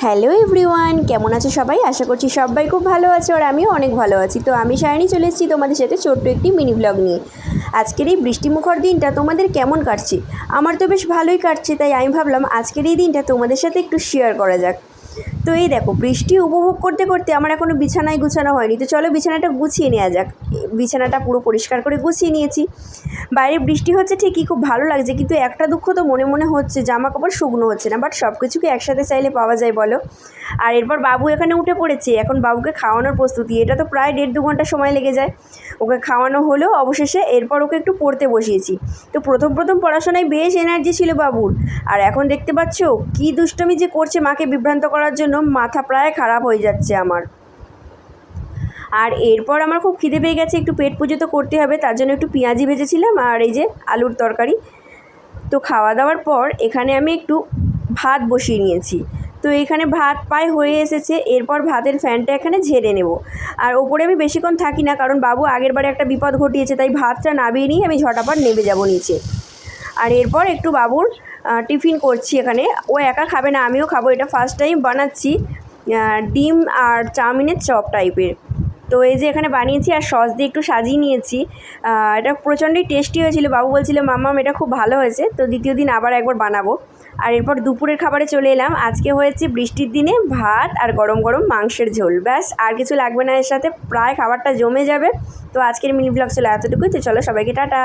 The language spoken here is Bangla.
হ্যালো এভরিওয়ান, কেমন আছো সবাই? আশা করছি সবাই খুব ভালো আছে আর আমিও অনেক ভালো আছি। তো আমি সায়নী চলে এসেছি তোমাদের সাথে ছোট্ট একটি মিনি ব্লগ নিয়ে। আজকের এই বৃষ্টিমুখর দিনটা তোমাদের কেমন কাটছে? আমার তো বেশ ভালোই কাটছে, তাই আমি ভাবলাম আজকের এই দিনটা তোমাদের সাথে একটু শেয়ার করা যাক। তো এই দেখো, বৃষ্টি উপভোগ করতে করতে আমার এখনও বিছানায় গুছানো হয়নি। তো চলো বিছানাটা গুছিয়ে নেওয়া যাক। বিছানাটা পুরো পরিষ্কার করে গুছিয়ে নিয়েছি। বাইরে বৃষ্টি হচ্ছে ঠিকই, খুব ভালো লাগছে, কিন্তু একটা দুঃখ তো মনে মনে হচ্ছে, জামা কাপড় শুকনো হচ্ছে না। বাট সব কিছুকে একসাথে চাইলে পাওয়া যায় বলো? আর এরপর বাবু এখানে উঠে পড়েছে, এখন বাবুকে খাওয়ানোর প্রস্তুতি। এটা তো প্রায় 1.5-2 ঘন্টা সময় লেগে যায়। ওকে খাওয়ানো হলো অবশেষে, এরপর ওকে একটু পড়তে বসিয়েছি। তো প্রথম পড়াশোনায় বেশ এনার্জি ছিল বাবুর, আর এখন দেখতে পাচ্ছ কী দুষ্টমি যে করছে মাকে বিভ্রান্ত করার জন্য, মাথা প্রায় খারাপ হয়ে যাচ্ছে আমার। আর এরপর আমার খুব খিদে পেয়ে গেছে, একটু পেট পুজো তো করতে হবে, তার জন্য একটু পেঁয়াজি ভেজেছিলাম আর এই যে আলুর তরকারি। তো খাওয়া দাওয়ার পর এখানে আমি একটু ভাত বসিয়ে নিয়েছি। তো এখানে ভাত প্রায় হয়ে এসেছে, এরপর ভাতের ফ্যানটা এখানে ঝেড়ে নেব। আর ওপরে আমি বেশিক্ষণ থাকি না, কারণ বাবু আগের বারে একটা বিপদ ঘটিয়েছে, তাই ভাতটা নামিয়ে নিয়ে আমি ঝটাপট নেমে যাব নিচে। আর এরপর একটু বাবুর টিফিন করছি এখানে। ও একা খাবে না, আমিও খাবো। এটা ফার্স্ট টাইম বানাচ্ছি ডিম আর চাউমিনের চপ টাইপের। তো এই যে এখানে বানিয়েছি আর সস দিয়ে একটু সাজিয়ে নিয়েছি। এটা প্রচণ্ডই টেস্টি হয়েছিল। বাবু বলছিল মাম্মাম এটা খুব ভালো হয়েছে। তো দ্বিতীয় দিন আবার একবার বানাবো। আর এরপর দুপুরের খাবারে চলে এলাম। আজকে হয়েছে বৃষ্টির দিনে ভাত আর গরম গরম মাংসের ঝোল, ব্যাস আর কিছু লাগবে না এর সাথে, প্রায় খাবারটা জমে যাবে। তো আজকের মিনি ব্লগ ছিল এতটুকুই। তো চলো সবাইকে টাটা।